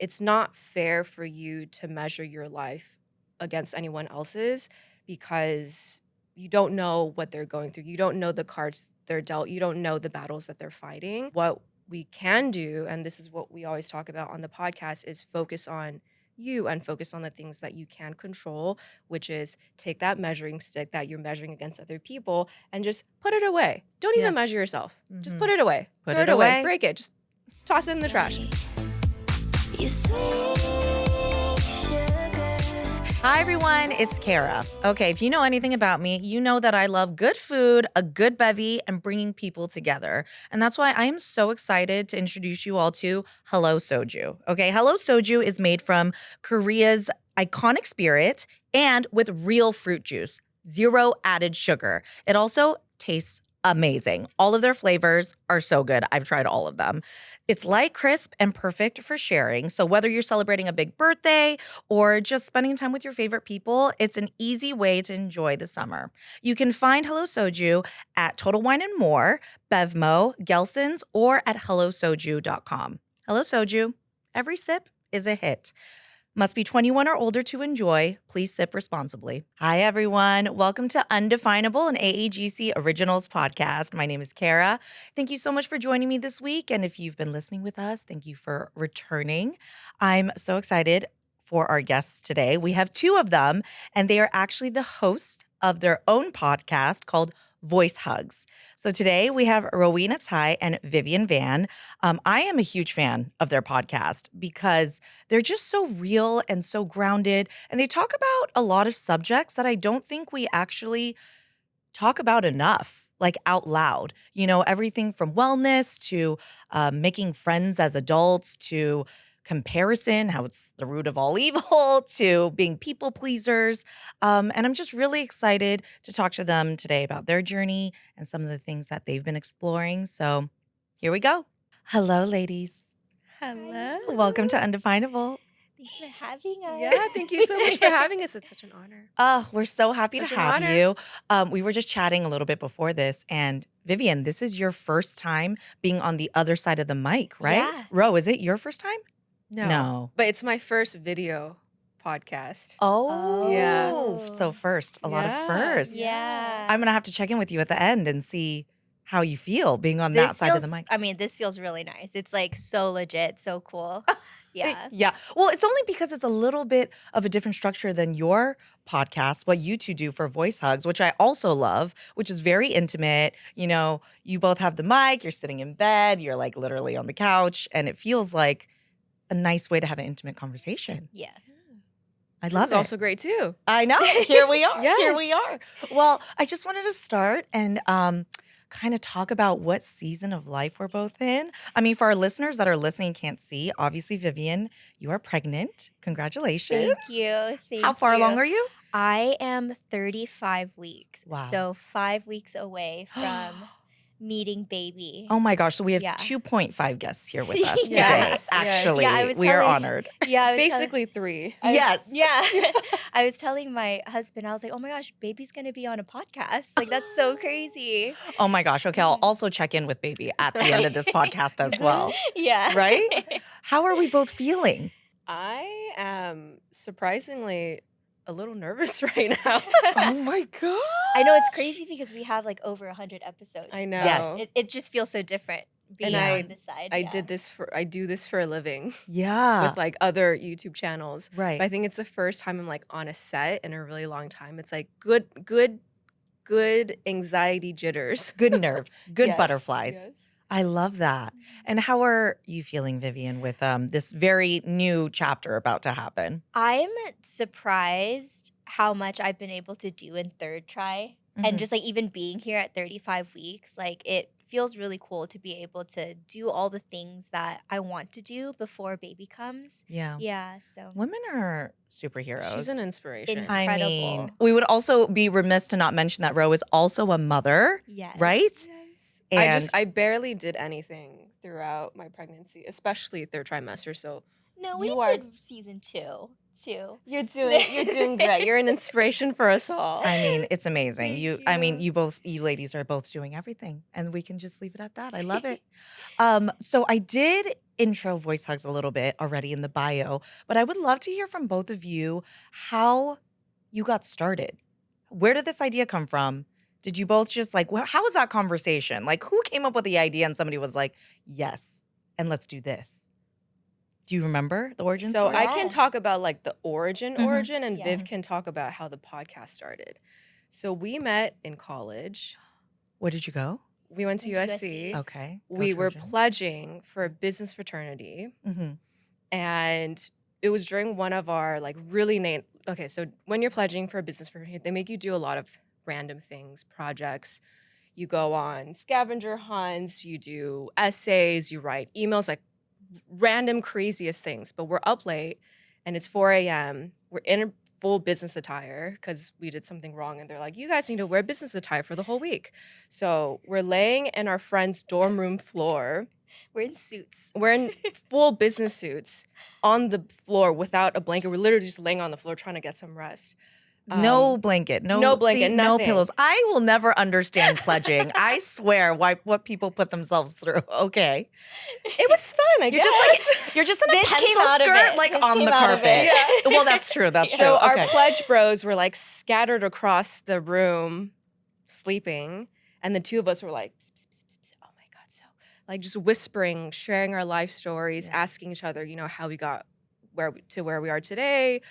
it's not fair for you to measure your life against anyone else's because you don't know what they're going through. You don't know the cards they're dealt. You don't know the battles that they're fighting. What we can do, and this is what we always talk about on the podcast, is focus on you and focus on the things that you can control, which is take that measuring stick that you're measuring against other people and just put it away. Don't even measure yourself. Just put it away. Throw it away. Break it. Just toss it in the trash. Hi, everyone. It's Kara. Okay, if you know anything about me, you know that I love good food, a good bevy, and bringing people together. And that's why I am so excited to introduce you all to Hello Soju. Okay, Hello Soju is made from Korea's iconic spirit and with real fruit juice, 0 added sugar. It also tastes amazing. All of their flavors are so good. I've tried all of them. It's light, crisp, and perfect for sharing. So whether you're celebrating a big birthday or just spending time with your favorite people, it's an easy way to enjoy the summer. You can find Hello Soju at Total Wine & More, Bevmo, Gelson's, or at hellosoju.com. Hello Soju. Every sip is a hit. Must be 21 or older to enjoy. Please sip responsibly. Hi, everyone. Welcome to Undefinable, an AAGC Originals podcast. My name is Kara. Thank you so much for joining me this week. And if you've been listening with us, thank you for returning. I'm so excited for our guests today. We have 2 of them, and they are actually the hosts of their own podcast called Voice Hugs. So today we have Rowena Tsai and Vivian Van. I am a huge fan of their podcast because they're just so real and so grounded. And they talk about a lot of subjects that I don't think we actually talk about enough, like out loud. You know, everything from wellness to making friends as adults to comparison, how it's the root of all evil, to being people pleasers. And I'm just really excited to talk to them today about their journey and some of the things that they've been exploring. So here we go. Hello, ladies. Hello. Welcome to Undefinable. Thanks for having us. Yeah, thank you so much for having us. It's such an honor. Oh, we're so happy Such to an have honor. you. We were just chatting a little bit before this, and Vivian, this is your first time being on the other side of the mic, right? Yeah. Ro, is it your first time? No. But it's my first video podcast. Oh. Yeah. So first, a lot of Yeah. firsts. Yeah. I'm going to have to check in with you at the end and see how you feel being on that side of the mic. I mean, this feels really nice. It's like so legit, so cool. Yeah. Yeah. Well, it's only because it's a little bit of a different structure than your podcast, what you 2 do for Voice Hugs, which I also love, which is very intimate. You know, you both have the mic, you're sitting in bed, you're like literally on the couch, and it feels like a nice way to have an intimate conversation. Yeah. I love It's it. also great too. I know. Here we are. Here Yes. we are. Well, I just wanted to start and kind of talk about what season of life we're both in. I mean, for our listeners that are listening and can't see, obviously, Vivian, you are pregnant. Congratulations. Thank you. Thank How far you. along are you? I am 35 weeks. Wow. So 5 weeks away from meeting baby. Oh my gosh. So we have Yeah. 2.5 guests here with us Yes. today. Yes. Actually, Yeah, I was we are telling- honored. Yeah. I was Basically 3. Yes. Yeah. I was telling my husband, I was like, oh my gosh, baby's going to be on a podcast. Like, that's so crazy. Oh my gosh. Okay. I'll also check in with baby at the end of this podcast as well. Yeah. Right? How are we both feeling? I am surprisingly a little nervous right now. Oh my God. I know it's crazy because we have like over 100 episodes. I know. Yes. It just feels so different being And on this side. I yeah. do this for a living Yeah. with like other YouTube channels. Right. But I think it's the first time I'm like on a set in a really long time. It's like good anxiety jitters. Good nerves, good Yes, butterflies. yes. I love that. And how are you feeling, Vivian, with this very new chapter about to happen? I'm surprised how much I've been able to do in third try. Mhm. And just like even being here at 35 weeks, like it feels really cool to be able to do all the things that I want to do before baby comes. Yeah. Yeah, so Women are superheroes. She's an inspiration. I incredible. mean, we would also be remiss to not mention that Ro is also a mother, yes. right? Yes. And I barely did anything throughout my pregnancy, especially third trimester. So No, we You are- did season 2 too. you're doing great. You're an inspiration for us all. I mean, it's amazing. Thank You ladies are both doing everything, and we can just leave it at that. I love it. So I did intro Voice Hugs a little bit already in the bio, but I would love to hear from both of you how you got started. Where did this idea come from? Did you both just like, how was that conversation? Like, who came up with the idea and somebody was like, yes, and let's do this? Do you remember the origin So story? I can Yeah. talk about like the Mhm. origin, and Yeah. Viv can talk about how the podcast started. So we met in college. Where did you go? We went to Went to USC. USC. Okay, go We were Trojans. pledging for a business fraternity, Mm-hmm. and it was during one of our like really okay, so when you're pledging for a business fraternity, they make you do a lot of random things, projects. You go on scavenger hunts, you do essays, you write emails, like random craziest things. But we're up late and it's 4 a.m. We're in a full business attire because we did something wrong. And they're like, you guys need to wear business attire for the whole week. So we're laying in our friend's dorm room floor. We're in suits. We're in full business suits on the floor without a blanket. We're literally just laying on the floor trying to get some rest. No blanket, no blanket, no nothing. pillows. I will never understand pledging. I swear, what people put themselves through. Okay, It was fun, I you're guess. just like you're just in a This came pencil out of skirt, it. like This on came the out of carpet. it. Well, that's true. That's true. So our Okay. pledge bros were like scattered across the room, sleeping, and the two of us were like, "Psst, psst, psst, psst, oh my god!" So like just whispering, sharing our life stories, Yeah. asking each other, how we got where we are today.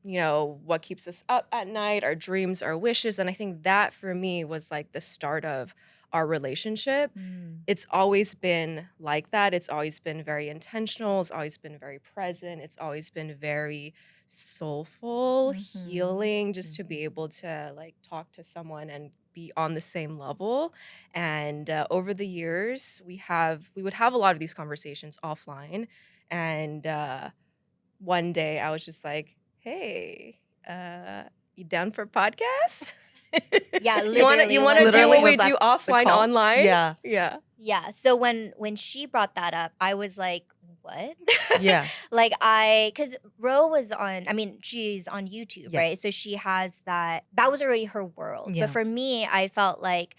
What keeps us up at night, our dreams, our wishes, and I think that for me was like the start of our relationship. Mm. It's always been like that. It's always been very intentional. It's always been very present. It's always been very soulful, Mhm. healing, just to be able to like talk to someone and be on the same level. And over the years, we would have a lot of these conversations offline. And one day I was just like, "Hey, you down for a podcast? Yeah, You wanna literally, you wanna do Literally, what we was that do the offline call? online?" Yeah. Yeah. Yeah. So when she brought that up, I was like, what? Yeah. Like because Ro was on, I mean, she's on YouTube, right? Yes. So she has that was already her world. Yeah. But for me, I felt like,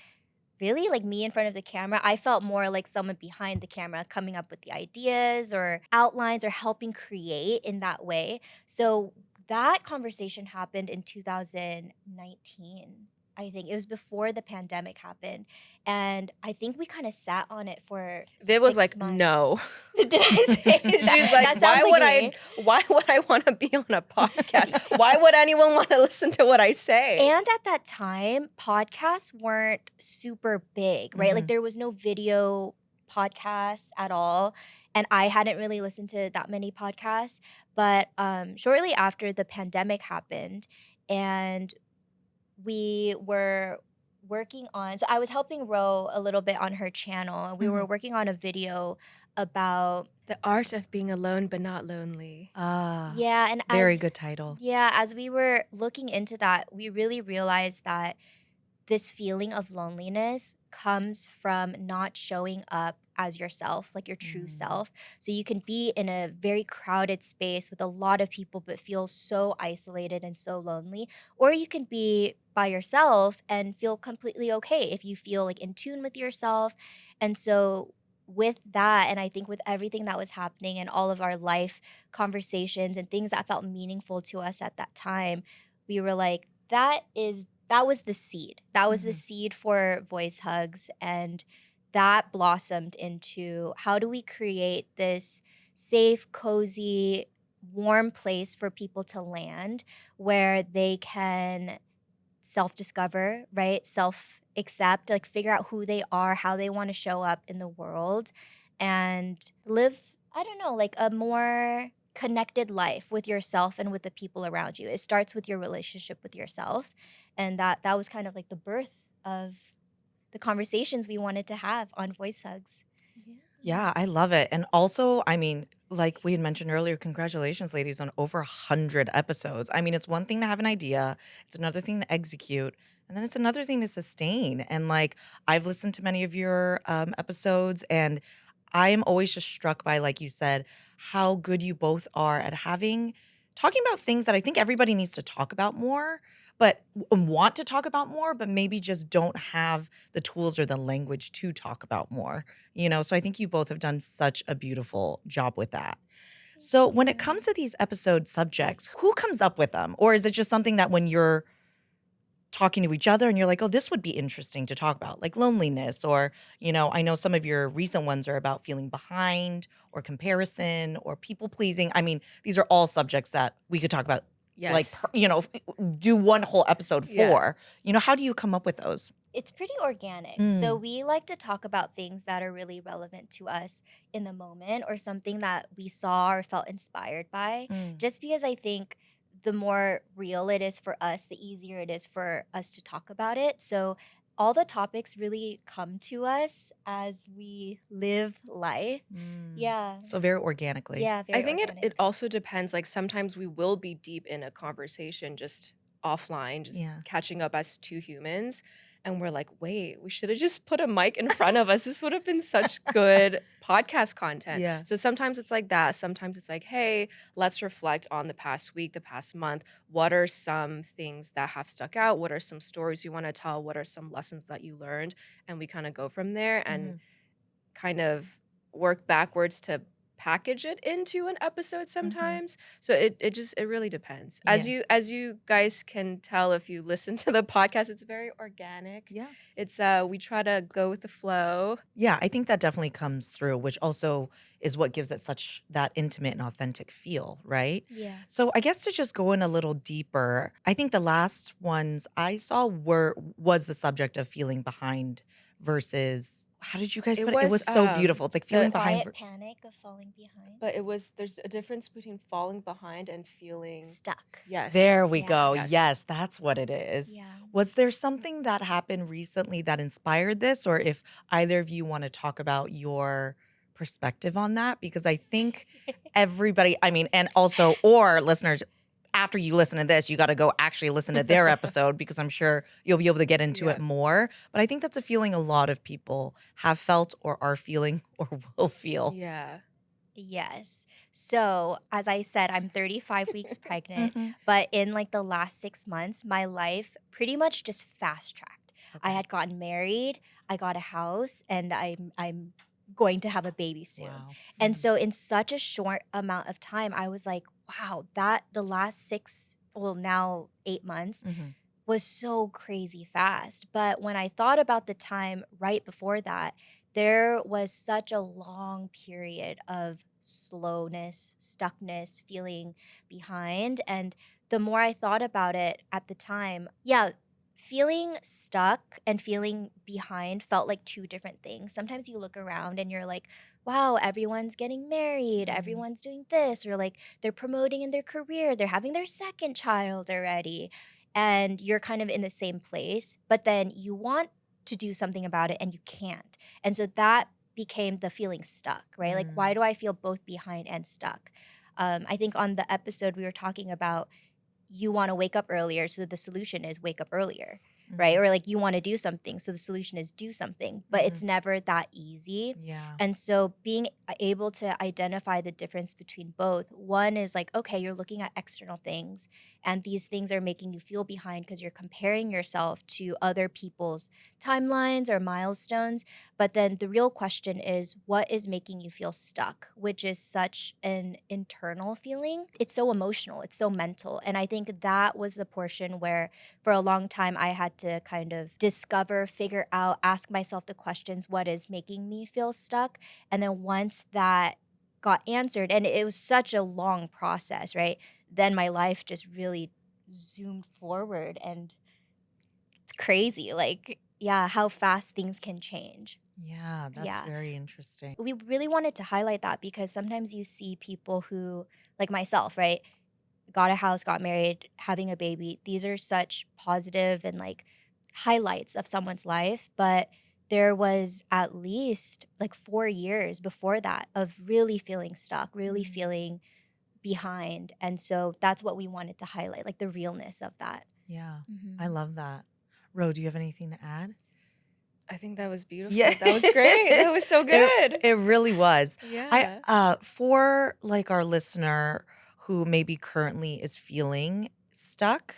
really, like me in front of the camera, I felt more like someone behind the camera coming up with the ideas or outlines or helping create in that way. So that conversation happened in 2019. I think it was before the pandemic happened. And I think we kind of sat on it for Viv was 6 like, months. "No." Did I say that? She was like, That sounds like me. why would I want to be on a podcast? Why would anyone want to listen to what I say?" And at that time, podcasts weren't super big, right? Like Mhm. there was no video podcasts at all. And I hadn't really listened to that many podcasts. But shortly after the pandemic happened, and we were working on, so I was helping Ro a little bit on her channel, and we were Mhm. working on a video about, The art of being alone but not lonely. Ah, yeah, and very as good title. yeah, as we were looking into that, we really realized that this feeling of loneliness comes from not showing up as yourself, like your true Mm. self. So you can be in a very crowded space with a lot of people, but feel so isolated and so lonely. Or you can be by yourself and feel completely okay if you feel like in tune with yourself. And so, with that, and I think with everything that was happening and all of our life conversations and things that felt meaningful to us at that time, we were like, that was the seed. That was the Mhm. seed for Voice Hugs. And that blossomed into, how do we create this safe, cozy, warm place for people to land where they can self discover, right? Self accept, like figure out who they are, how they want to show up in the world, and live, I don't know, like a more connected life with yourself and with the people around you. It starts with your relationship with yourself. And that was kind of like the birth of the conversations we wanted to have on Voice Hugs. Yeah, I love it. And also, I mean, like we had mentioned earlier, congratulations, ladies, on over 100 episodes. I mean, it's one thing to have an idea, it's another thing to execute, and then it's another thing to sustain. And like, I've listened to many of your episodes, and I am always just struck by, like you said, how good you both are at talking about things that I think everybody needs to talk about more, but want to talk about more, but maybe just don't have the tools or the language to talk about more, you know? So I think you both have done such a beautiful job with that. Thank So when it comes you. to these episode subjects, who comes up with them? Or is it just something that when you're talking to each other and you're like, oh, this would be interesting to talk about, like loneliness, or, you know, I know some of your recent ones are about feeling behind or comparison or people pleasing. I mean, these are all subjects that we could talk about, like, Yes. you know, do one whole episode Yeah. for. You know, how do you come up with those? It's pretty organic. So Mm, we like to talk about things that are really relevant to us in the moment or something that we saw or felt inspired by. mm. Just because I think the more real it is for us, the easier it is for us to talk about it. So all the topics really come to us as we live life. Mm. Yeah. So very organically. Yeah, I very think it organic. also depends. Like sometimes we will be deep in a conversation just offline, just Yeah. catching up as two humans. And we're like, wait, we should have just put a mic in front of us. This would have been such good podcast content. Yeah. So sometimes it's like that. Sometimes it's like, hey, let's reflect on the past week, the past month. What are some things that have stuck out? What are some stories you want to tell? What are some lessons that you learned? And we kind of go from there and Hmm. kind of work backwards to package it into an episode Hmm. sometimes. So it really depends. Yeah. As you guys can tell if you listen to the podcast, it's very organic. Yeah. It's we try to go with the flow. Yeah, I think that definitely comes through, which also is what gives it such that intimate and authentic feel, right? Yeah. So I guess to just go in a little deeper, I think the last ones I saw was the subject of feeling behind versus how did you guys It put it? It was was so beautiful. It's like The feeling the behind. quiet panic of falling behind. but it was there's a difference between falling behind and feeling Stuck. yes. There we Yeah. go. Yes. Yes, that's what it is. Yeah. Was there something that happened recently that inspired this, or if either of you want to talk about your perspective on that? Because I think everybody, I mean, and also, or listeners, after you listen to this, you got to go actually listen to their episode because I'm sure you'll be able to get into Yeah. it more. But I think that's a feeling a lot of people have felt or are feeling or will feel. Yeah. Yes. So, as I said, I'm 35 weeks pregnant, Mhm. but in like the last 6 months, my life pretty much just fast tracked. I Okay. had gotten married, I got a house, and I'm going to have a baby soon. Wow. And so in such a short amount of time, I was like, wow, that the last 6, well, now 8 months Mhm. was so crazy fast. But when I thought about the time right before that, there was such a long period of slowness, stuckness, feeling behind. And the more I thought about it at the time, yeah, feeling stuck and feeling behind felt like two different things. Sometimes you look around and you're like, wow, everyone's getting married, Mhm. everyone's doing this, or like they're promoting in their career, they're having their second child already and you're kind of in the same place, but then you want to do something about it and you can't. And so that became the feeling stuck, right? Like, why Mm. do I feel both behind and stuck? I think on the episode we were talking about you want to wake up earlier. So the solution is wake up earlier, right? Mhm. Or like you want to do something. So the solution is do something, but it's Mhm. never that easy. Yeah. And so being able to identify the difference between both, one is like, okay, you're looking at external things and these things are making you feel behind because you're comparing yourself to other people's timelines or milestones. But then the real question is, what is making you feel stuck, which is such an internal feeling. It's so emotional, it's so mental. And I think that was the portion where for a long time I had to kind of discover, figure out, ask myself the questions, what is making me feel stuck? And then once that got answered, and it was such a long process, right? Then my life just really zoomed forward and it's crazy. Like, yeah, how fast things can change. Yeah, that's Yeah. very interesting. We really wanted to highlight that because sometimes you see people who, like myself, right? Got a house, got married, having a baby. These are such positive and like highlights of someone's life. But there was at least like 4 years before that of really feeling stuck, really Mm. feeling behind. And so that's what we wanted to highlight, like the realness of that. Yeah, I Mhm. love that. Ro, do you have anything to add? I think that was beautiful. Yeah. That was great. That was so good. It really was. Yeah. For like our listener who maybe currently is feeling stuck,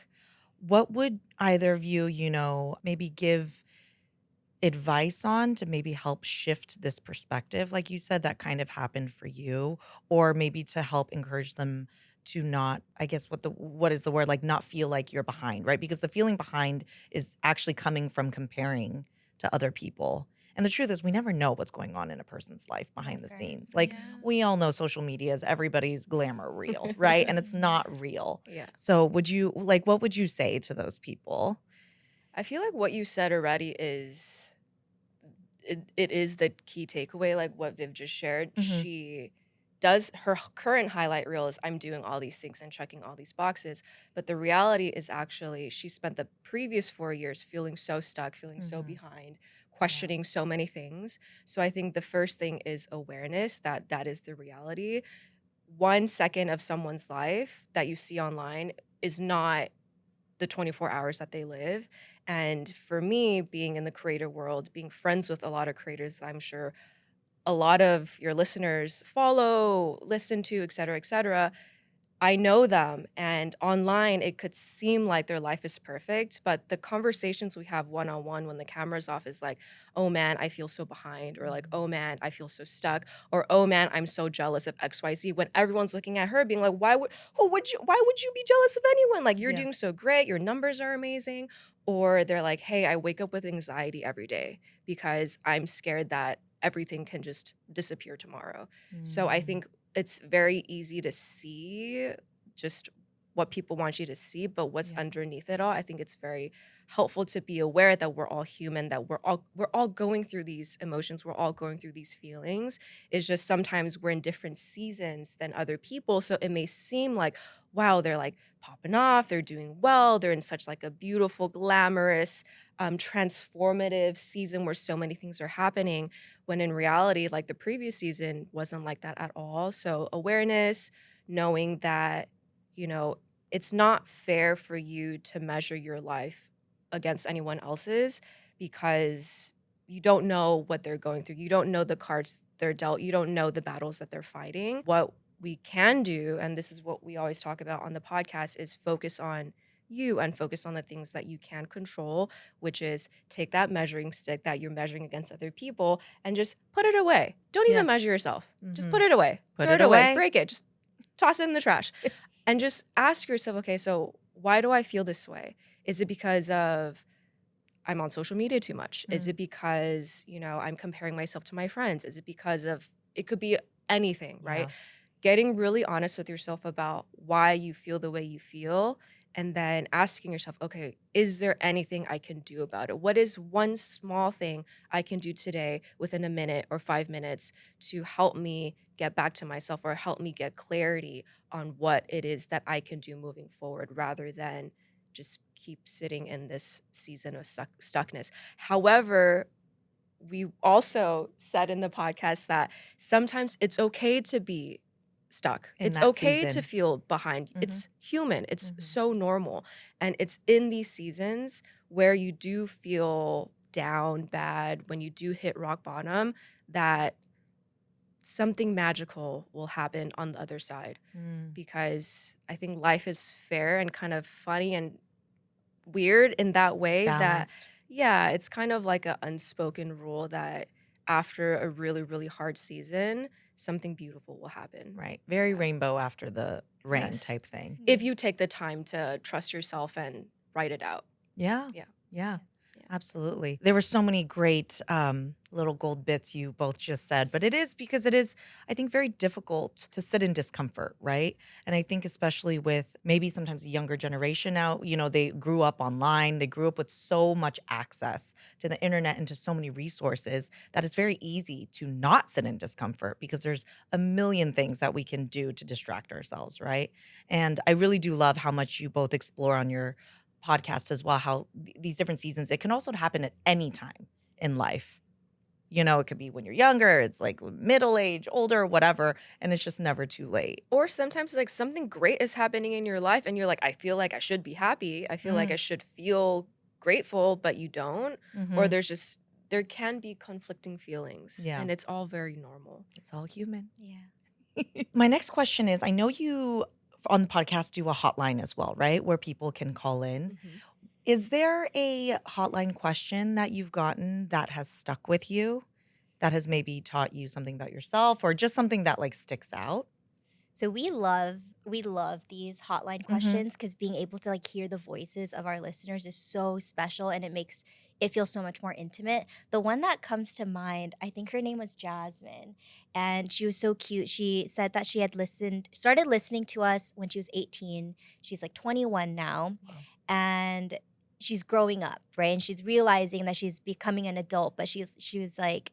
What would either of you, maybe give advice on to maybe help shift this perspective? Like you said, that kind of happened for you, or maybe to help encourage them to not, I guess what is the word? Like not feel like you're behind, right? Because the feeling behind is actually coming from comparing to other people. And the truth is we never know what's going on in a person's life behind the Never. scenes. Like Yeah. we all know social media is everybody's glamour reel, right? And it's Mhm. not real. Yeah. So what would you say to those people? I feel like what you said already is it is the key takeaway, like what Viv just shared. Mhm. She does her current highlight reel is I'm doing all these things and checking all these boxes. But the reality is actually she spent the previous 4 years feeling so stuck, feeling so Mhm. behind, Yeah. questioning so many things. So I think the first thing is awareness that that is the reality. 1 second of someone's life that you see online is not the 24 hours that they live. And for me, being in the creator world, being friends with a lot of creators that I'm sure a lot of your listeners follow, listen to, et cetera, I know them, and online, it could seem like their life is perfect, but the conversations we have one on one when the camera's off is like, oh man, I feel so behind, or like, oh Mhm. man, I feel so stuck, or oh man, I'm so jealous of XYZ. When everyone's looking at her, being like, why would you be jealous of anyone? Like, you're Yeah. doing so great, your numbers are amazing. Or they're like, hey, I wake up with anxiety every day because I'm scared that everything can just disappear tomorrow. So I Mm. think it's very easy to see just what people want you to see, but what's Yeah. underneath it all, I think it's very helpful to be aware that we're all human, that we're all going through these emotions, we're all going through these feelings. It's just sometimes we're in different seasons than other people, so it may seem like, wow, they're like popping off, they're doing well, they're in such like a beautiful, glamorous, transformative season where so many things are happening, when in reality, like the previous season wasn't like that at all. So awareness, knowing that, you know, it's not fair for you to measure your life against anyone else's because you don't know what they're going through. You don't know the cards they're dealt. You don't know the battles that they're fighting. What we can do, and this is what we always talk about on the podcast, is focus on you and focus on the things that you can control, which is take that measuring stick that you're measuring against other people and just put it away. Don't Yeah. even measure yourself. Just put Mhm. it away. Put Throw it it away. away. Break it. Just toss it in the trash. And just ask yourself, okay, so why do I feel this way? Is it because of I'm on social media too much? Is Mm. it because, I'm comparing myself to my friends? Is it because of it could be anything, right? Yeah. Getting really honest with yourself about why you feel the way you feel, and then asking yourself, okay, is there anything I can do about it? What is one small thing I can do today within a minute or 5 minutes to help me get back to myself or help me get clarity on what it is that I can do moving forward rather than just keep sitting in this season of stuckness. However, we also said in the podcast that sometimes it's okay to be stuck. In It's that okay to season. feel behind. Mhm. It's human. It's Mhm. so normal. And it's in these seasons where you do feel down, bad, when you do hit rock bottom, that something magical will happen on the other side. Mm. Because I think life is fair and kind of funny and weird in that way that, Balanced. yeah, it's kind of like an unspoken rule that after a really, really hard season, something beautiful will happen. Right. Very Yeah. rainbow after the rain Yes. type thing. If you take the time to trust yourself and write it out. Yeah. Yeah. Yeah. Yeah. Absolutely. There were so many great little gold bits you both just said, but it is because it is, I think, very difficult to sit in discomfort, right? And I think, especially with maybe sometimes a younger generation now, they grew up online, they grew up with so much access to the internet and to so many resources that it's very easy to not sit in discomfort because there's a million things that we can do to distract ourselves, right? And I really do love how much you both explore on your podcast as well, how these different seasons, it can also happen at any time in life. It could be when you're younger, it's like middle age, older, whatever, and it's just never too late. Or sometimes like something great is happening in your life and you're like, I feel like I should be happy. I feel like Mm. I should feel grateful, but you don't. Or Mhm. there can be conflicting feelings Yeah, and it's all very normal. it's all human. Yeah. My next question is, I know you on the podcast do a hotline as well, right? Where people can call in. Mhm. Is there a hotline question that you've gotten that has stuck with you, that has maybe taught you something about yourself or just something that like sticks out? So we love these hotline Mm-hmm. questions because being able to like hear the voices of our listeners is so special and it makes it feel so much more intimate. The one that comes to mind, I think her name was Jasmine, and she was so cute. She said that she had started listening to us when she was 18. She's like 21 now, Wow. and she's growing up, right? And she's realizing that she's becoming an adult, but she was like,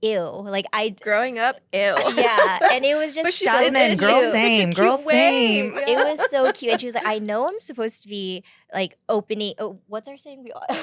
ew, like I Growing up, ew. yeah, and it was But just she's so Jasmine, in girl cute. such a same, cute girl way. same. It was so cute. And she was like, I know I'm supposed to be like opening, oh, what's our saying? We always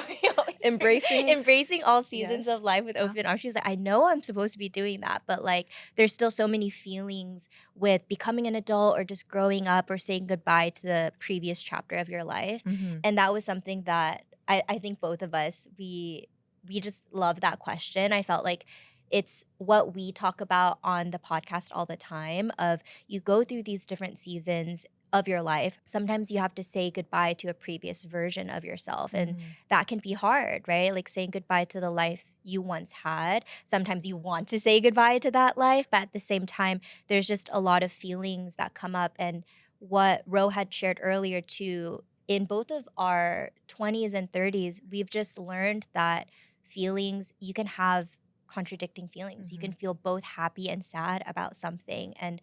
embracing all seasons Yes. of life with Yeah. open arms. She was like, I know I'm supposed to be doing that, but like there's still so many feelings with becoming an adult or just growing up or saying goodbye to the previous chapter of your life. Mm-hmm. And that was something that I think both of us, we just love that question. I felt like it's what we talk about on the podcast all the time of you go through these different seasons of your life. Sometimes you have to say goodbye to a previous version of yourself, and that can be hard, right? Like saying goodbye to the life you once had. Sometimes you want to say goodbye to that life, but at the same time there's just a lot of feelings that come up. And what Ro had shared earlier too, in both of our 20s and 30s, we've just learned that feelings, you can have contradicting feelings. You can feel both happy and sad about something. And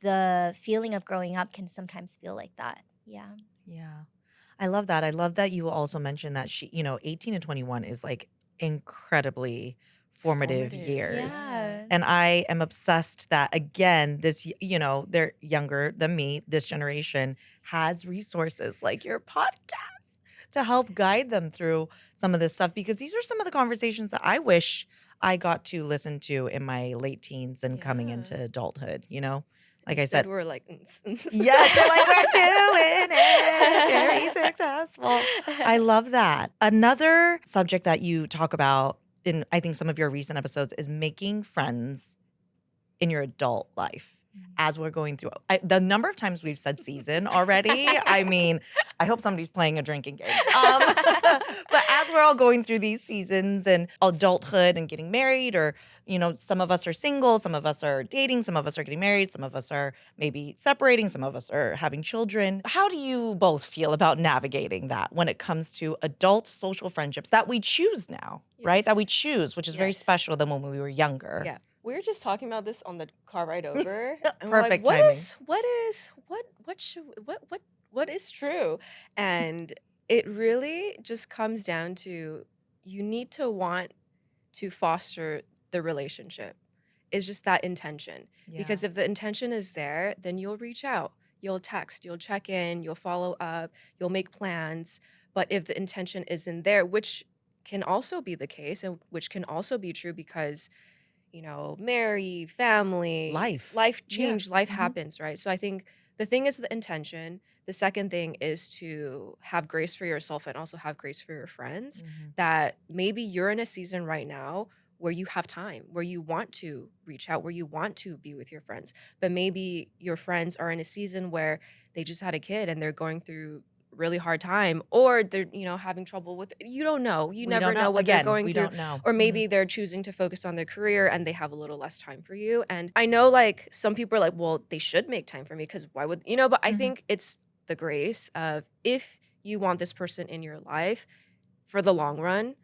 the feeling of growing up can sometimes feel like that. Yeah. Yeah. I love that. I love that you also mentioned that 18 and 21 is like incredibly formative years. Yeah. And I am obsessed that again, they're younger than me. This generation has resources like your podcast to help guide them through some of this stuff because these are some of the conversations that I wish I got to listen to in my late teens and coming Yeah. into adulthood, Like I Instead, said, we're like, yes, you're like, we're doing it. Very successful. I love that. Another subject that you talk about in, I think, some of your recent episodes is making friends in your adult life as we're going through. The number of times we've said season already, I mean, I hope somebody's playing a drinking game. But as we're all going through these seasons and adulthood and getting married or, some of us are single, some of us are dating, some of us are getting married, some of us are maybe separating, some of us are having children. How do you both feel about navigating that when it comes to adult social friendships that we choose now, right? That we Yes. choose, which is very Yes. special than when we were younger. Yeah. We were just talking about this on the car ride over. And Perfect we're like, timing. what is true? And it really just comes down to you need to want to foster the relationship. It's just that intention. Because if the intention is there, then you'll reach out, you'll text, you'll check in, you'll follow up, you'll make plans. But if the intention isn't there, which can also be the case and which can also be true because marry, family, Life. life Yeah. change, life Mhm. happens, right? So I think the thing is the intention. The second thing is to have grace for yourself and also have grace for your friends. That maybe you're in a season right now where you have time, where you want to reach out, where you want to be with your friends. But maybe your friends are in a season where they just had a kid and they're going through really hard time or they're having trouble with you don't know you We never don't know what they're Again, going we through don't know. or maybe they're choosing to focus on their career and they have a little less time for you. And I know like some people are like, well, they should make time for me because why would but I think it's the grace of if you want this person in your life for the long run,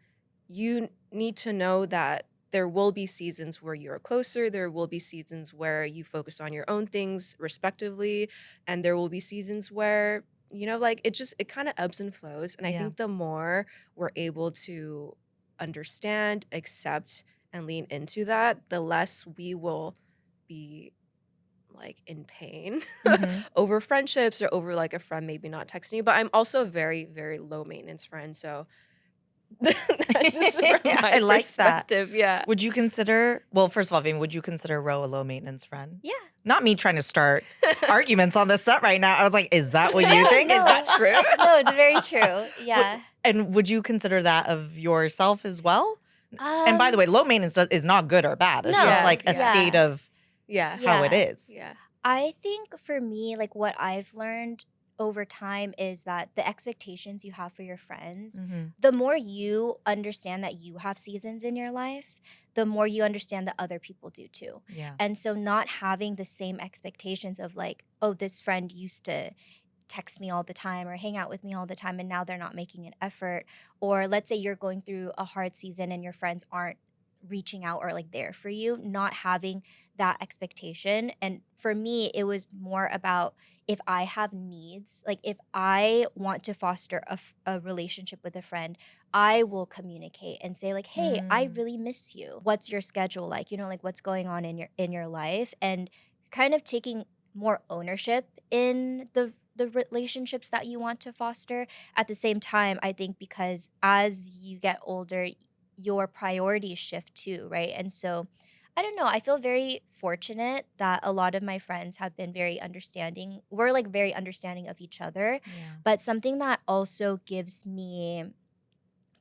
you need to know that there will be seasons where you're closer, there will be seasons where you focus on your own things respectively, and there will be seasons where like it kind of ebbs and flows. And I Yeah. think the more we're able to understand, accept, and lean into that, the less we will be like in pain over friendships or over like a friend maybe not texting you. But I'm also a very, very low maintenance friend. So that's just from my I like that. perspective. Yeah. Would you consider, well, first of all, Vivian, would you consider Ro a low maintenance friend? Yeah. Not me trying to start arguments on this set right now. I was like, is that what you think? No. Is that true? No, it's very true. Yeah. And would you consider that of yourself as well? And by the way, low maintenance is not good or bad. It's No. just like a Yeah. state of Yeah. how it is. Yeah. I think for me, like what I've learned over time is that the expectations you have for your friends, Mhm. the more you understand that you have seasons in your life, the more you understand that other people do too. Yeah. And so not having the same expectations of like, oh, this friend used to text me all the time or hang out with me all the time and now they're not making an effort, or let's say you're going through a hard season and your friends aren't reaching out or like there for you, not having that expectation. And for me it was more about, if I have needs, like if I want to foster a relationship with a friend, I will communicate and say like, hey, I Mm. really miss you, what's your schedule like, like what's going on in your life, and kind of taking more ownership in the relationships that you want to foster. At the same time, I think because as you get older, your priorities shift too, right? And so I don't know, I feel very fortunate that a lot of my friends have been very understanding. We're like very understanding of each other. Yeah. But something that also gives me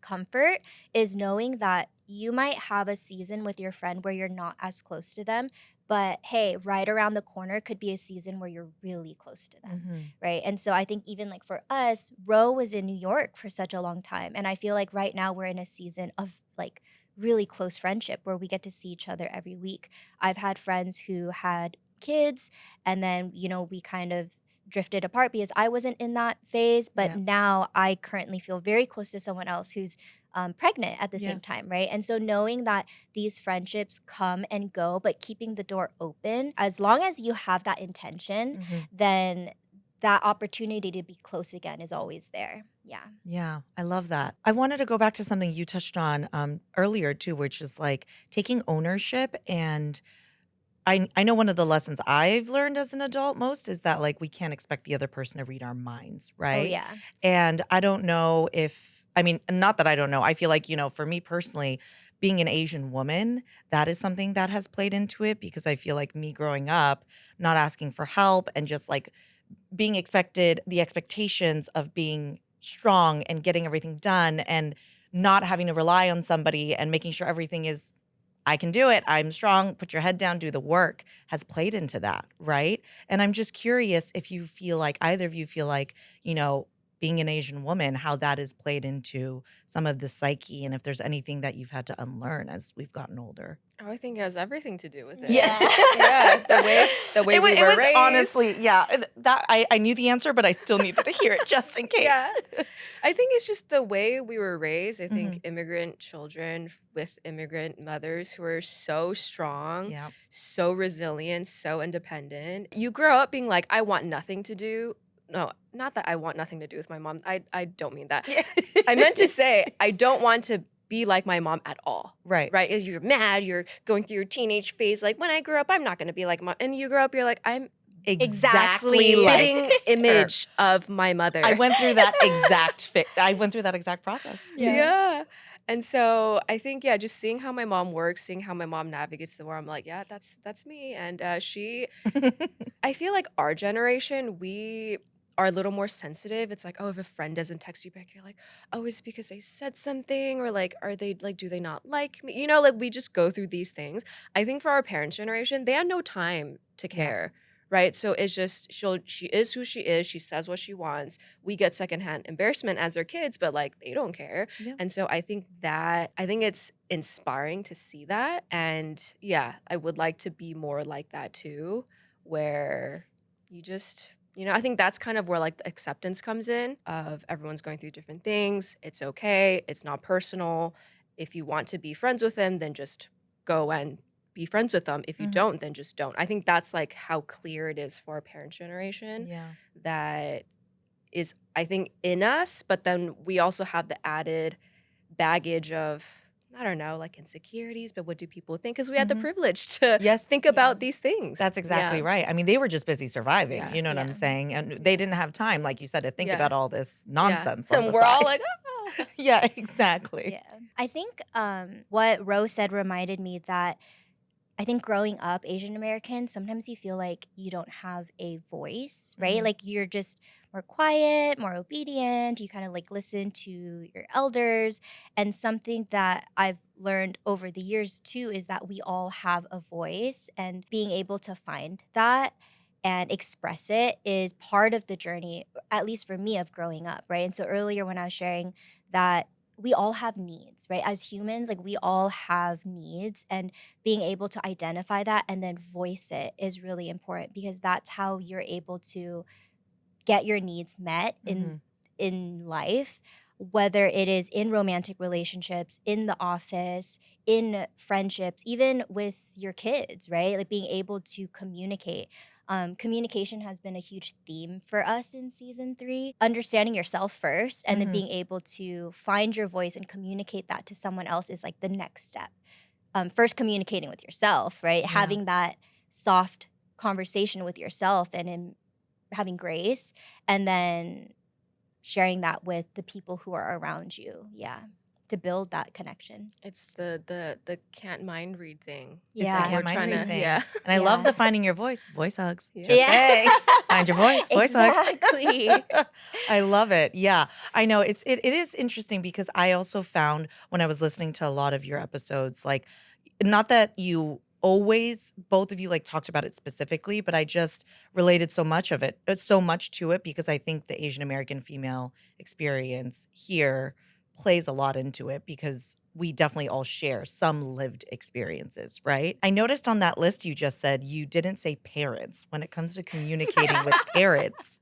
comfort is knowing that you might have a season with your friend where you're not as close to them, but hey, right around the corner could be a season where you're really close to them, Mhm. right? And so I think even like for us, Ro was in New York for such a long time. And I feel like right now we're in a season of like really close friendship where we get to see each other every week. I've had friends who had kids and then, we kind of drifted apart because I wasn't in that phase. But Yeah. now I currently feel very close to someone else who's pregnant at the Yeah. same time, right? And so knowing that these friendships come and go, but keeping the door open, as long as you have that intention, Mhm. then that opportunity to be close again is always there. Yeah. Yeah, I love that. I wanted to go back to something you touched on earlier too, which is like taking ownership. And I know one of the lessons I've learned as an adult most is that like we can't expect the other person to read our minds, Oh, right? yeah. And I don't know if I mean, not that I don't know. I feel like, for me personally, being an Asian woman, that is something that has played into it because I feel like me growing up, not asking for help and just like being expected the expectations of being strong and getting everything done and not having to rely on somebody and making sure everything is I can do it. I'm strong. Put your head down, do the work has played into that, right? And I'm just curious if you feel like either of you feel like, being an Asian woman, how that has played into some of the psyche and if there's anything that you've had to unlearn as we've gotten older. Oh, I think it has everything to do with it. Yeah. Yeah. Yeah, the way It was we it were was raised. honestly, yeah, that I knew the answer, but I still needed to hear it just in case. Yeah. I think it's just the way we were raised. I think Mhm. immigrant children with immigrant mothers who are so strong, Yeah. so resilient, so independent. You grow up being like, I want nothing to do. No, not that I want nothing to do with my mom. I don't mean that. Yeah. I meant to say I don't want to be like my mom at all. Right. Right? You're mad, you're going through your teenage phase, like when I grow up, I'm not gonna be like mom. And you grow up, you're like, I'm Exactly Exactly. like fitting her. image of my I mother. went through that I went through that exact process. Yeah. Yeah. And so I think, yeah, just seeing how my mom works, seeing how my mom navigates the world, I'm like, yeah, that's me. And I feel like our generation, we are a little more sensitive. It's like, oh, if a friend doesn't text you back, you're like, oh, is it because they said something? Or like, are they like, do they not like me? Like we just go through these things. I think for our parents' generation, they had no time to Yeah. care. Right. So it's just she is who she is. She says what she wants. We get secondhand embarrassment as their kids, but like they don't care. Yeah. And so I think it's inspiring to see that. And yeah, I would like to be more like that too, where you just, I think that's kind of where like the acceptance comes in of everyone's going through different things. It's okay. It's not personal. If you want to be friends with them, then just go and be friends with them. If you Mhm. don't, then just don't. I think that's like how clear it is for our parent generation Yeah. that is, I think, in us, but then we also have the added baggage of, I don't know, like insecurities, but what do people think? Because we had the Mhm. privilege to Yes. think Yeah. about these things. That's exactly Yeah. right. I mean, they were just busy surviving, Yeah. you know what I'm Yeah. saying? And they didn't have time, like you said, to think Yeah. about all this Yeah. nonsense on And the we're all side. like, oh. Yeah, exactly. Yeah. I think what Rose said reminded me that I think growing up Asian American, sometimes you feel like you don't have a voice, right? Mhm. Like you're just more quiet, more obedient. You kind of like listen to your elders. And something that I've learned over the years too is that we all have a voice, and being able to find that and express it is part of the journey, at least for me, of growing up, right? And so earlier when I was sharing that we all have needs, right? As humans, like we all have needs, and being able to identify that and then voice it is really important because that's how you're able to get your needs met Mm-hmm. in life, whether it is in romantic relationships, in the office, in friendships, even with your kids, right? Like being able to communicate. Communication has been a huge theme for us in season 3. Understanding yourself first and then Mm-hmm. being able to find your voice and communicate that to someone else is like the next step. First communicating with yourself, right? Yeah. Having that soft conversation with yourself and in having grace, and then sharing that with the people who are around you. Yeah. To build that connection. It's the can't mind read thing. It's the Yeah. can't We're mind trying read to thing. yeah. And I love Yeah. the finding your voice hugs. Yeah. Just saying. Find your voice hugs. Exactly. I love it. Yeah. I know it is interesting because I also found when I was listening to a lot of your episodes, like not that you always both of you like talked about it specifically, but I just related so much to it because I think the Asian American female experience here plays a lot into it because we definitely all share some lived experiences, right? I noticed on that list you just said you didn't say parents when it comes to communicating with parents.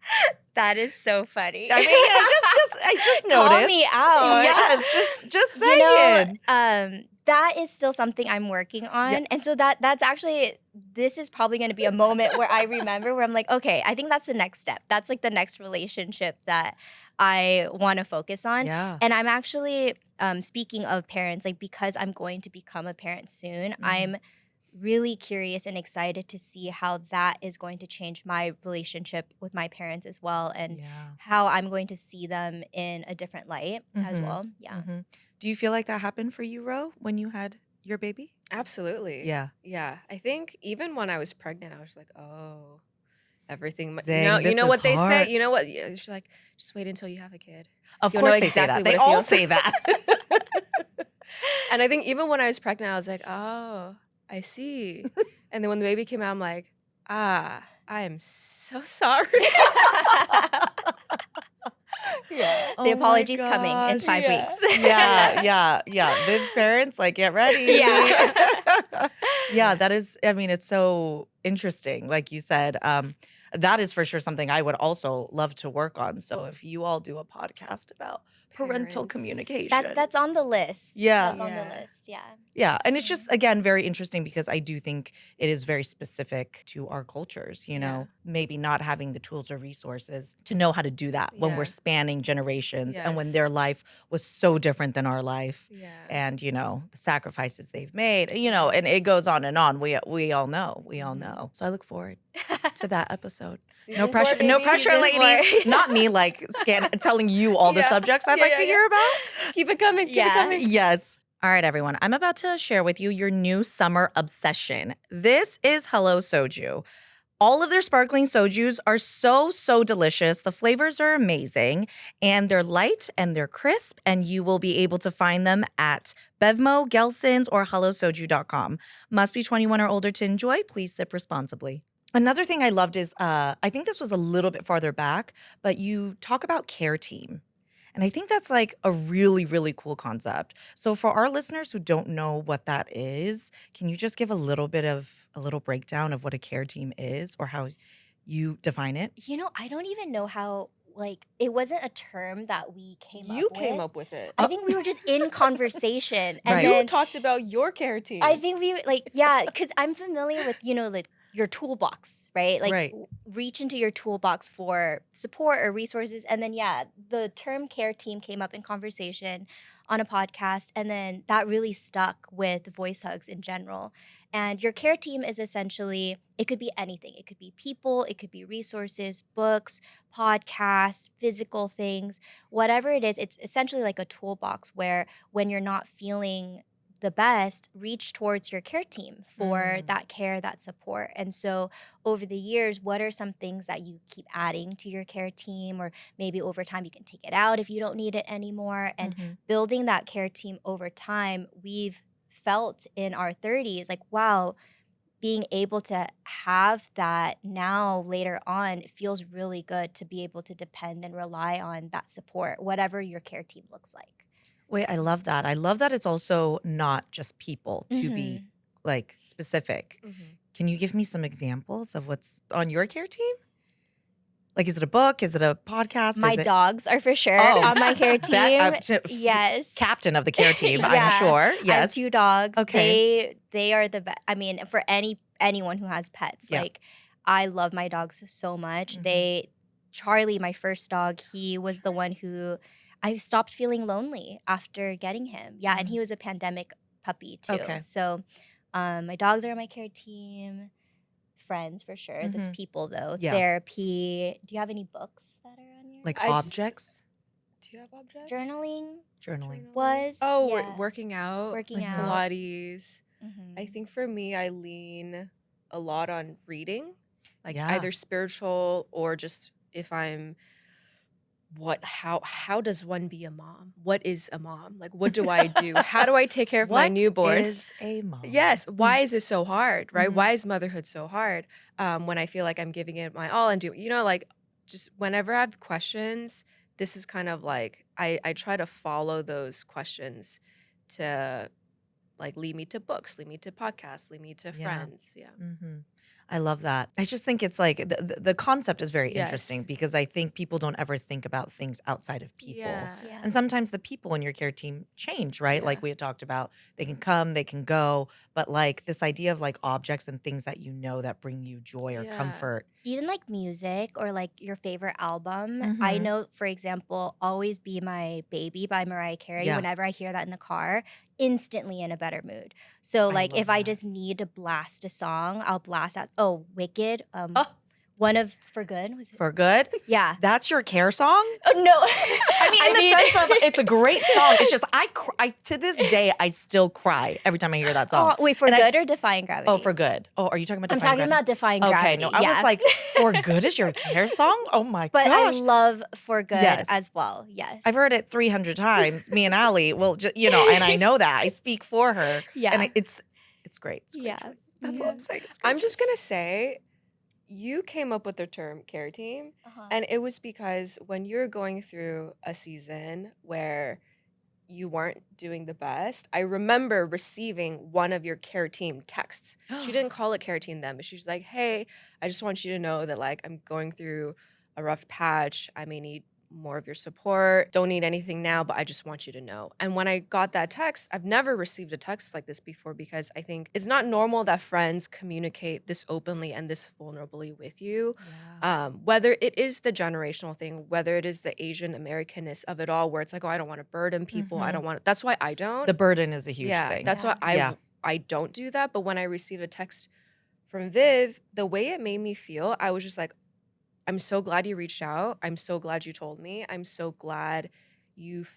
That is so funny. I mean, I just Call noticed. me out. Yes, just You know, saying. that is still something I'm working on. And so that's actually, this is probably going to be a moment where I remember where I'm like, okay, I think that's the next step. That's like the next relationship that I want to focus on. Yeah. And I'm actually, speaking of parents, like because I'm going to become a parent soon, I'm really curious and excited to see how that is going to change my relationship with my parents as well, and Yeah. how I'm going to see them in a different light as Mhm. well. Yeah. Mhm. Do you feel like that happened for you, Ro, when you had your baby? Absolutely. Yeah. Yeah. I think even when I was pregnant, I was like, oh, everything. Dang, You this know is what they say. hard. You know what? Yeah, she's like, just wait until you have a kid. Of You'll course know they say exactly that. They what it all feels. say that. And I think even when I was pregnant, I was like, oh, I see. And then when the baby came out, I'm like, I am so sorry. Yeah. The Oh my apology's coming in gosh. 5 Yeah. weeks. Yeah. Viv's parents, like, get ready. Yeah. Yeah, that is, I mean, it's so interesting. Like you said, that is for sure something I would also love to work on. So if you all do a podcast about parental Parents. communication. That's on the list. Yeah. That's on the Yeah. list. Yeah. Yeah. And it's just, again, very interesting because I do think it is very specific to our cultures, you know, maybe not having the tools or resources to know how to do that when we're Yeah. spanning generations and when Yes. their life was so different than our life. Yeah. And, you know, the sacrifices they've made, you know, and it goes on and on. We all know. We all know. So I look forward to that episode. Season 4, No baby. pressure, Season ladies. 4. Not me like telling you all the Yeah. subjects I'd Yeah, like yeah, to yeah. hear about. Keep it coming. Keep it Yeah. coming. Yes. All right, everyone. I'm about to share with you your new summer obsession. This is Hello Soju. All of their sparkling sojus are so delicious. The flavors are amazing, and they're light and they're crisp, and you will be able to find them at Bevmo, Gelson's, or hellosoju.com. Must be 21 or older to enjoy. Please sip responsibly. Another thing I loved is, I think this was a little bit farther back, but you talk about care team. And I think that's like a really cool concept. So for our listeners who don't know what that is, can you just give a little breakdown of what a care team is or how you define it? You know, I don't even know how, like, it wasn't a term that we came You up with. came up with it. I think we were just in conversation. And Right. You then talked about your care team. I think we, like, yeah, because I'm familiar with, you know, like your toolbox, right? Like Right. reach into your toolbox for support or resources. And then, yeah, the term care team came up in conversation on a podcast. And then that really stuck with voice hugs in general. And your care team is essentially, it could be anything. It could be people, it could be resources, books, podcasts, physical things, whatever it is. It's essentially like a toolbox where when you're not feeling the best, reach towards your care team for that care, that support. And so over the years, what are some things that you keep adding to your care team? Or maybe over time you can take it out if you don't need it anymore. And building that care team over time, we've felt in our 30s like, wow, being able to have that now later on, it feels really good to be able to depend and rely on that support, whatever your care team looks like. Wait, I love that. I love that it's also not just people, to be Hmm. like specific. Mhm. Can you give me some examples of what's on your care team? Like, is it a book? Is it a podcast? My Is it dogs are for sure Oh, on my care team. the Yes. captain of the care team, I'm Yeah. sure. I have Yes. 2 dogs. Okay. They are the best. I mean, for anyone who has pets, Yeah. like I love my dogs so much. Mhm. Charlie, my first dog, he was the one who I stopped feeling lonely after getting him. Yeah, and Mhm. he was a pandemic puppy too. Okay. So, my dogs are on my care team. Friends for sure. That's Mhm. people though. Yeah. Therapy. Do you have any books that are on your Like I s- objects, Do you have objects? journaling? journaling. Was Oh, yeah, working out, working Mhm. out. Pilates. I Hmm. think for me, I lean a lot on reading, like Yeah. either spiritual or just if I'm how does one be a mom? What is a mom? Like what do I do? How do I take care of my What newborn? is a mom? Yes. Why is it so hard? Right? Mhm. Why is motherhood so hard? When I feel like I'm giving it my all and like just whenever I have questions, this is kind of like I try to follow those questions to like lead me to books, lead me to podcasts, lead me to Yeah. friends. Yeah. Mhm. I love that. I just think it's like the concept is very interesting Yes. because I think people don't ever think about things outside of people. Yeah. Yeah. And sometimes the people in your care team change, right? Yeah. Like we had talked about, they can come, they can go, but like this idea of like objects and things that you know that bring you joy or Yeah. comfort. Even like music or like your favorite album. I Mhm. know, for example, Always Be My Baby by Mariah Carey. Yeah. Whenever I hear that in the car, instantly in a better mood. So I like love if I that. just need to blast a song, I'll blast out Wicked. Oh, One of For Good, was it? for good. Yeah. That's your care song? Oh no. I mean, in the sense of it's a great song. It's just I to this day I still cry every time I hear that song. Oh, wait, For And I Good or Defying Gravity? Oh, for good. Oh, are you talking about I'm Defying talking Gravity? about Defying Okay, Gravity. no, I was Yeah. like, for good is your care song? Oh my But I gosh. love For Good Yes. as well. Yes. I've heard it 300 times. Me and Allie will just, and I know that. I speak for her. Yeah. And it's great. It's a great Yeah. choice. That's Yeah. what I'm saying. It's a great I'm just choice. gonna say you came up with the term care team, Uh-huh. and it was because when you're going through a season where you weren't doing the best, I remember receiving one of your care team texts. She didn't call it care team then, but she's like, "Hey, I just want you to know that like I'm going through a rough patch. I may need more of your support. Don't need anything now, but I just want you to know." And when I got that text, I've never received a text like this before because I think it's not normal that friends communicate this openly and this vulnerably with you. Yeah. Whether it is the generational thing, whether it is the Asian Americanness of it all, where it's like, oh, I don't want to burden people. I Mhm. don't want. That's why I don't. The burden is a huge Yeah, thing. that's why Yeah. I don't do that. But when I received a text from Viv, the way it made me feel, I was just like, I'm so glad you reached out. I'm so glad you told me. I'm so glad you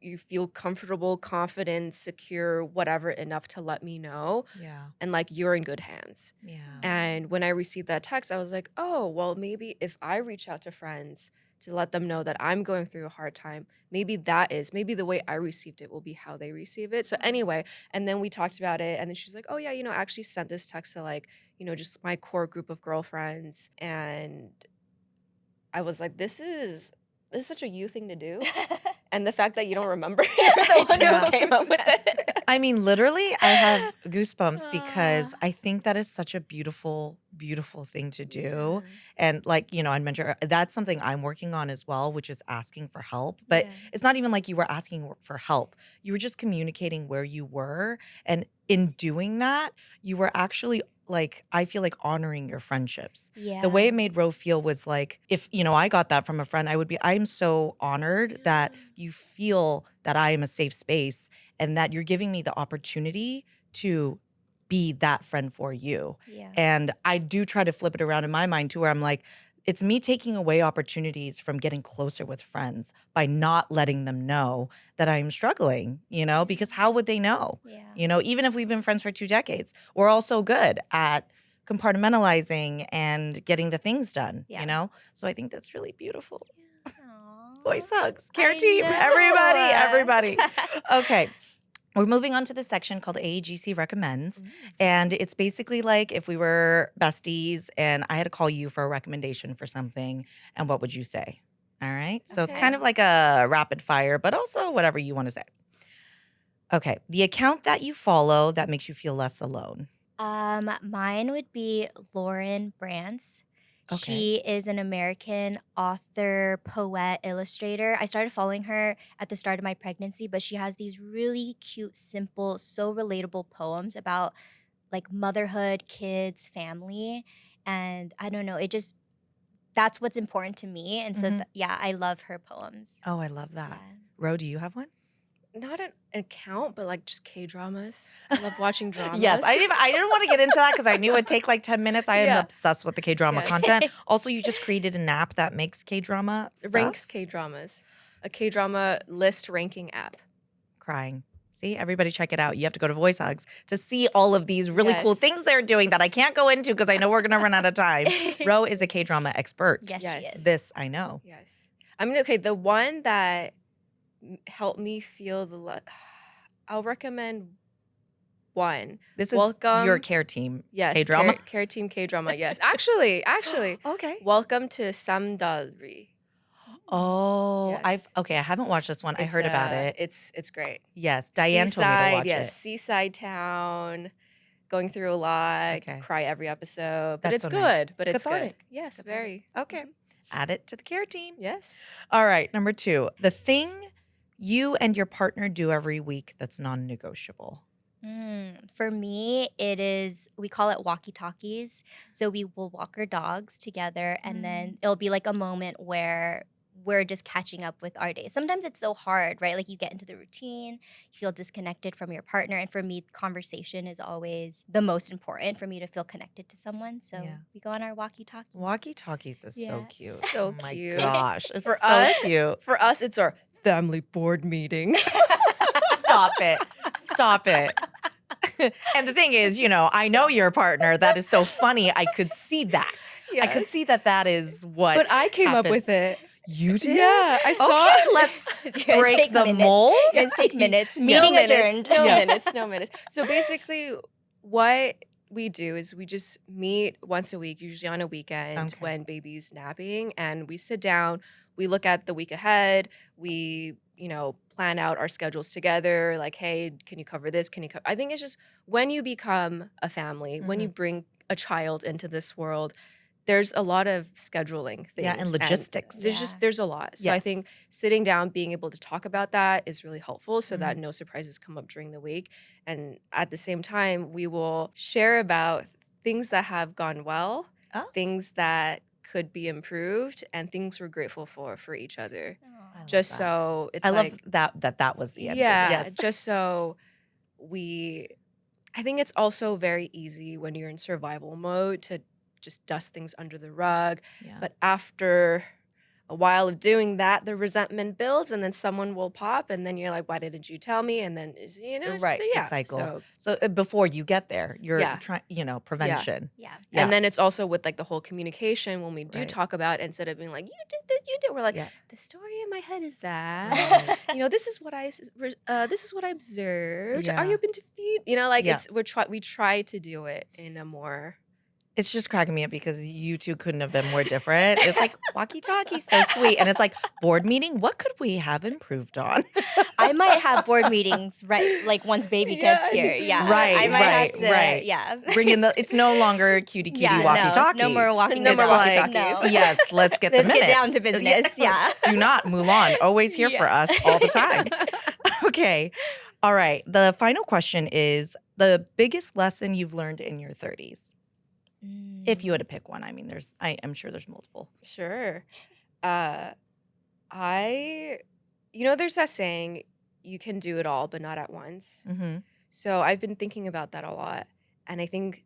you feel comfortable, confident, secure, whatever enough to let me know. Yeah. And like you're in good hands. Yeah. And when I received that text, I was like, oh, well, maybe if I reach out to friends to let them know that I'm going through a hard time, maybe the way I received it will be how they receive it. So anyway, and then we talked about it. And then she's like, oh, yeah, I actually sent this text to like, just my core group of girlfriends. And I was like, this is such a you thing to do. And the fact that you don't remember you're the one Yeah. who came up with it. I mean, literally, I have goosebumps because Ah. I think that is such a beautiful, beautiful thing to do. Yeah. And like, I'd mentioned that's something I'm working on as well, which is asking for help. But Yeah. it's not even like you were asking for help. You were just communicating where you were. And in doing that, you were actually like, I feel like honoring your friendships. Yeah. The way it made Ro feel was like, if, I got that from a friend, I'm so honored that you feel that I am a safe space and that you're giving me the opportunity to be that friend for you. Yeah. And I do try to flip it around in my mind too, where I'm like, it's me taking away opportunities from getting closer with friends by not letting them know that I'm struggling, because how would they know? Yeah. Even if we've been friends for 2 decades, we're all so good at compartmentalizing and getting the things done, Yeah. So I think that's really beautiful. Aw. Voice hugs, care I team, know. everybody. Okay. We're moving on to the section called AAGC Recommends. Mm. And it's basically like if we were besties and I had to call you for a recommendation for something, and what would you say? All right. So it's kind Okay. of like a rapid fire, but also whatever you want to say. Okay. The account that you follow that makes you feel less alone. Mine would be Lauren Brantz. Okay. She is an American author, poet, illustrator. I started following her at the start of my pregnancy, but she has these really cute, simple, so relatable poems about like motherhood, kids, family. And I don't know, it just, that's what's important to me. And so, Mhm. yeah, I love her poems. Oh, I love that. Yeah. Ro, do you have one? Not an account, but like just K-dramas. I love watching dramas. Yes, I didn't want to get into that because I knew it'd take like 10 minutes. I am Yeah. obsessed with the K-drama Yes. content. Also, you just created an app that makes K-drama stuff. Ranks K-dramas. A K-drama list ranking app. Crying. See, everybody check it out. You have to go to Voice Hugs to see all of these really cool Yes. things they're doing that I can't go into because I know we're going to run out of time. Ro is a K-drama expert. Yes, she Yes. is. This I know. Yes. I mean, okay, the one that helped me feel I'll recommend one. This is Welcome. your care team Yes, K-drama. Care Team K-drama, yes. Actually, Okay. welcome to Samdalri. Oh, Yes. I haven't watched this one. I heard about it. It's great. Yes, Diane told me to watch Yes, it. seaside town, going through a lot, Okay. cry every episode. But That's it's so nice. good. But it's Cathartic. good. Yes, Cathartic. very. Okay. Add it to the care team. Yes. All right, number 2. The thing you and your partner do every week that's non-negotiable. For me, it is, we call it walkie talkies. So we will walk our dogs together, and then it'll be like a moment where we're just catching up with our day. Sometimes it's so hard, right? Like you get into the routine, you feel disconnected from your partner. And for me, conversation is always the most important for me to feel connected to someone. So Yeah. we go on our walkie talkies. Walkie-talkies is so Yeah. cute. So oh my cute. gosh, it's For so us, cute. For us, it's our family board meeting. Stop it. Stop it. And the thing is, I know your partner. That is so funny. I could see that. I could Yes. see that is what But I came up with happens. it. You did? Yeah, I saw Okay, it. let's You guys break take the minutes. mold. You guys take minutes. No Meeting minutes, adjourned. No Yeah. minutes. No minutes. So basically, what we do is we just meet once a week, usually on a weekend Okay. when baby's napping, and we sit down. We look at the week ahead. We, plan out our schedules together. Like, hey, can you cover this? Can you cover? I think it's just when you become a family, when you bring a child into this world, there's a lot of scheduling things. Yeah, and logistics. There's a lot. So I Yes. think sitting down, being able to talk about that is really helpful so that Mhm. no surprises come up during the week. And at the same time, we will share about things that have gone well, Oh. things that could be improved, and things we're grateful for each other. I love Just that. so it's I like, love that was the end. yeah, Yes. just so I think it's also very easy when you're in survival mode to just dust things under the rug. Yeah. But after a while of doing that, the resentment builds, and then someone will pop, and then you're like, "Why didn't you tell me?" And then it's, Right, the yeah. cycle. So, So before you get there, you're Yeah. trying, prevention. Yeah. Yeah. and then it's also with like the whole communication when we do Right. talk about, instead of being like, "You did this, you did," we're like, Yeah. "The story in my head is that." Right. This is what this is what I observed. Yeah. Are you open to feed? Like Yeah. we try to do it in a more It's just cracking me up because you two couldn't have been more different. It's like walkie-talkie, so sweet. And it's like, board meeting, what could we have improved on? I might have board meetings like once baby gets Yeah, here. Yeah. Right, I might right, have to, right. Yeah. Bring in it's no longer cutie Yeah, walkie-talkie. No more walking No more the dog. walkie-talkies. No. Yes, let's get Let's the get minutes. down to business. Yeah. Do not, Mulan, always here for us all the time. Okay. All right. The final question is the biggest lesson you've learned in your 30s. If you had to pick one, I mean, I'm sure there's multiple. Sure. There's that saying, you can do it all, but not at once. Mm-hmm. So I've been thinking about that a lot. And I think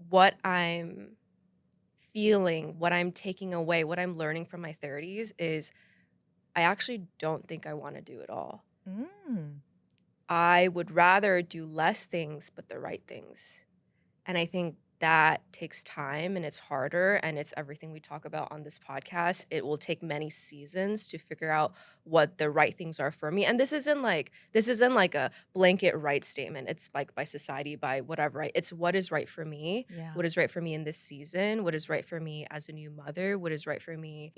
what I'm feeling, what I'm taking away, what I'm learning from my 30s is I actually don't think I want to do it all. I would rather do less things, but the right things. And I think that takes time and it's harder, and it's everything we talk about on this podcast. It will take many seasons to figure out what the right things are for me. And this isn't like a blanket right statement. It's like by society, by whatever, right? It's what is right for me, Yeah. what is right for me in this season, what is right for me as a new mother, what is right for me,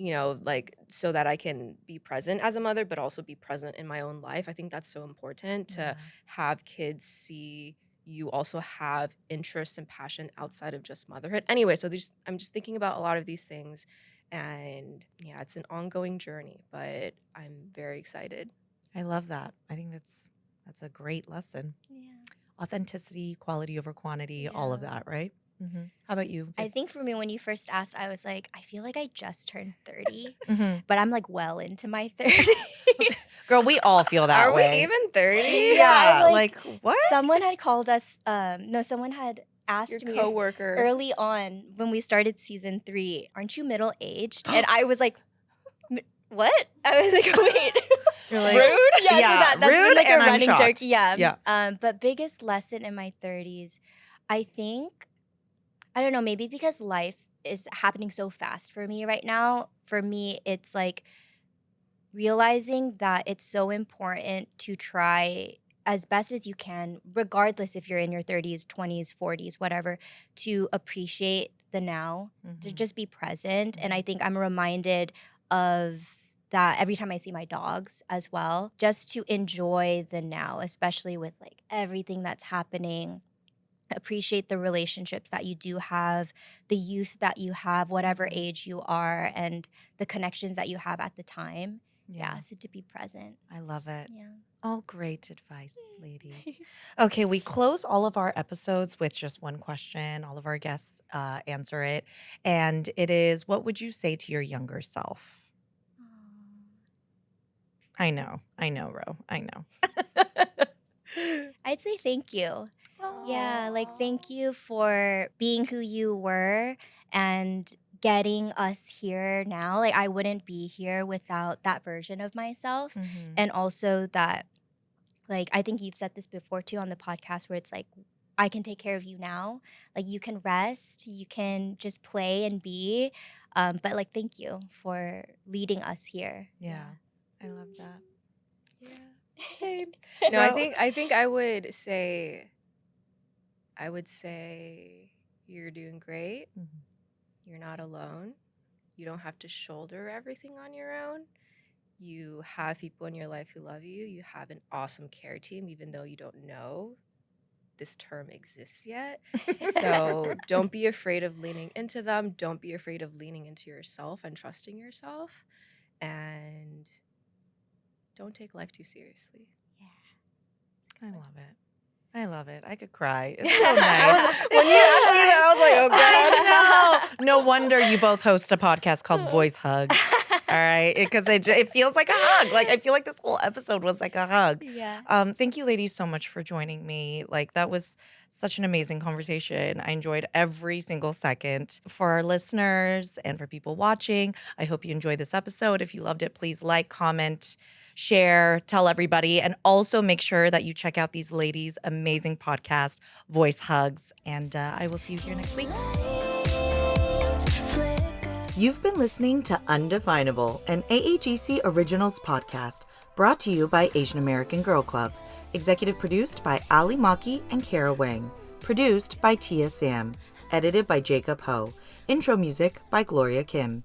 like so that I can be present as a mother, but also be present in my own life. I think that's so important to have kids see you also have interests and passion outside of just motherhood. Anyway, so I'm just thinking about a lot of these things, and yeah, it's an ongoing journey, but I'm very excited. I love that. I think that's a great lesson. Yeah. Authenticity, quality over quantity, all of Yeah. that, right? How about you? I think for me, when you first asked, I was like, I feel like I just turned 30, Mhm. but I'm like well into my 30s. Girl, we all feel that Are way. we even 30? Yeah, I'm like what? Someone had called us, no, someone had asked Your me coworker. early on when we started season 3, aren't you middle aged? And I was like, what? I was like, wait. You're like, Rude? Yeah, Yeah, so that's rude been like and a I'm running shocked. joke. Yeah. Yeah. But biggest lesson in my 30s, I think, I don't know, maybe because life is happening so fast for me right now. For me, it's like realizing that it's so important to try as best as you can, regardless if you're in your 30s, 20s, 40s, whatever, to appreciate the now, to Mhm. just be present. And I think I'm reminded of that every time I see my dogs as well, just to enjoy the now, especially with like everything that's happening. Appreciate the relationships that you do have, the youth that you have, whatever Mhm. age you are, and the connections that you have at the time. Yeah. Yeah, so to be present. I love it. Yeah. All great advice, ladies. Okay, we close all of our episodes with just one question. All of our guests answer it. And it is, what would you say to your younger self? I know, Ro. I know. I'd say thank you. Yeah, like thank you for being who you were and getting us here now. Like I wouldn't be here without that version of myself. Mhm. And also that, like, I think you've said this before too on the podcast where it's like, I can take care of you now. Like you can rest, you can just play and be. But like, thank you for leading us here. Yeah, I love that. Yeah. Same. No, No. I think I would say you're doing great. Mhm. You're not alone. You don't have to shoulder everything on your own. You have people in your life who love you. You have an awesome care team, even though you don't know this term exists yet. So don't be afraid of leaning into them. Don't be afraid of leaning into yourself and trusting yourself. And don't take life too seriously. I love it. I love it. I could cry. It's so nice. When you I asked me that, I was like, oh I God, no. No wonder you both host a podcast called Voice Hugs. All right. Because it feels like a hug. Like I feel like this whole episode was like a hug. Yeah. Thank you, ladies, so much for joining me. Like that was such an amazing conversation. I enjoyed every single second. For our listeners and for people watching, I hope you enjoyed this episode. If you loved it, please like, comment, share, tell everybody, and also make sure that you check out these ladies' amazing podcast, Voice Hugs. And I will see you here next week. You've been listening to Undefinable, an AAGC Originals podcast brought to you by Asian American Girl Club. Executive produced by Ali Maki and Kara Wang. Produced by Tia Sam. Edited by Jacob Ho. Intro music by Gloria Kim.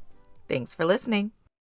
Thanks for listening.